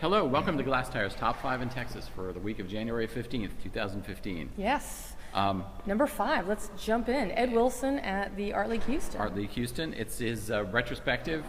Hello, welcome to Glassstire's Top 5 in Texas for the week of January 15th, 2015. Yes. Number 5, let's jump in. Ed Wilson at the Art League Houston. Art League Houston, it's his retrospective.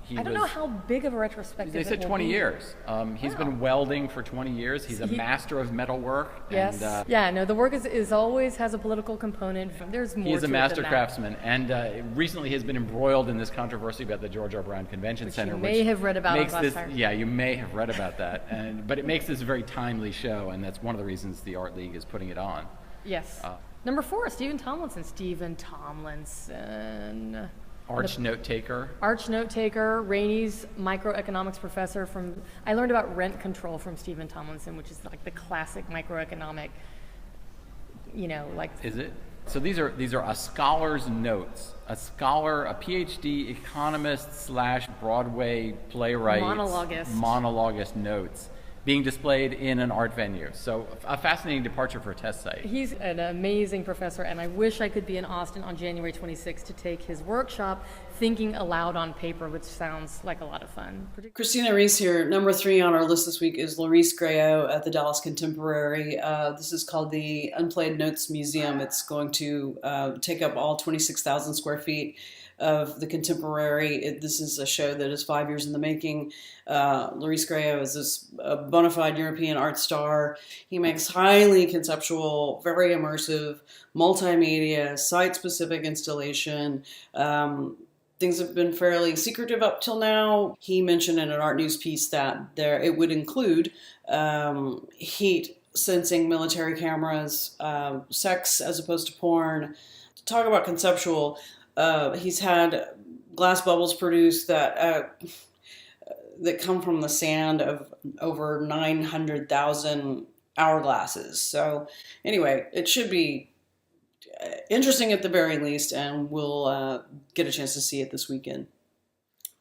I don't know how big of a retrospective They said 20 years. He's been welding for 20 years. He's a master of metal work. Yes. And, the work is always has a political component. There's more. He is to a master it than craftsman, and recently has been embroiled in this controversy about the George R. Brown Convention Center. You may have read about makes it this, last time. Yeah, you may have read about that. But it makes this a very timely show, and that's one of the reasons the Art League is putting it on. Yes. Number 4, Stephen Tomlinson. Stephen Tomlinson. Arch note taker. Arch note taker, Rainey's microeconomics professor from, I learned about rent control from Stephen Tomlinson, which is like the classic microeconomic, like. Is it? So these are a scholar's notes. A scholar, a PhD economist / Broadway playwright. Monologuist notes being displayed in an art venue. So a fascinating departure for a test site. He's an amazing professor, and I wish I could be in Austin on January 26th to take his workshop, Thinking Aloud on Paper, which sounds like a lot of fun. Christina Reese here. Number 3 on our list this week is Loris Gréaud at the Dallas Contemporary. This is called the Unplayed Notes Museum. It's going to take up all 26,000 square feet of the Contemporary. This is a show that is 5 years in the making. Loris Gréaud is this bona fide European art star. He makes highly conceptual, very immersive, multimedia, site-specific installation. Things have been fairly secretive up till now. He mentioned in an art news piece that it would include heat sensing military cameras, sex as opposed to porn. To talk about conceptual, he's had glass bubbles produced that come from the sand of over 900,000 hourglasses. So anyway, it should be interesting at the very least, and we'll get a chance to see it this weekend.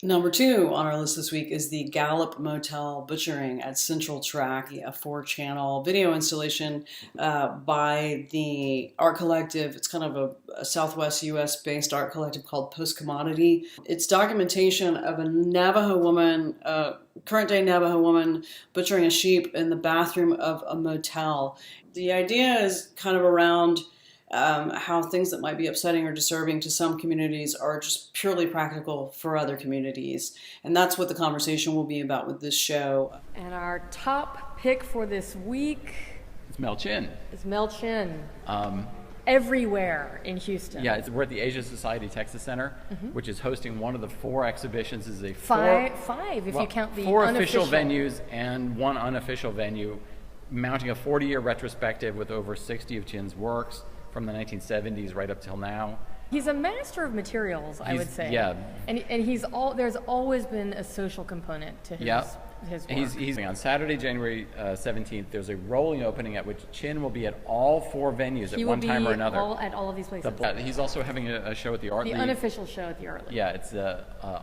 Number 2 on our list this week is the GALLUP Motel Butchering at CENTRALTRAK, a 4-channel video installation by the art collective. It's kind of a Southwest U.S.-based art collective called Post Commodity. It's documentation of a Navajo woman, current-day Navajo woman, butchering a sheep in the bathroom of a motel. The idea is kind of around how things that might be upsetting or disturbing to some communities are just purely practical for other communities. And that's what the conversation will be about with this show. And our top pick for this week is Mel Chin. Everywhere in Houston. Yeah, we're at the Asia Society Texas Center, which is hosting one of the 4 exhibitions. Is a five if you count the 4 official venues and 1 unofficial venue, mounting a 40-year retrospective with over 60 of Chin's works from the 1970s right up till now. He's a master of materials, I would say. Yeah. And there's always been a social component to his work. He's on Saturday, January 17th. There's a rolling opening at which Chin will be at all 4 venues at one time or another. At all of these places. He's also having a show at the Art League. The unofficial show at the Art League. Yeah, it's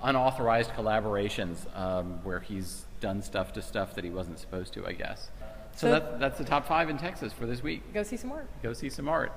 unauthorized collaborations where he's done stuff that he wasn't supposed to, I guess. So that's the top 5 in Texas for this week. Go see some art. Go see some art.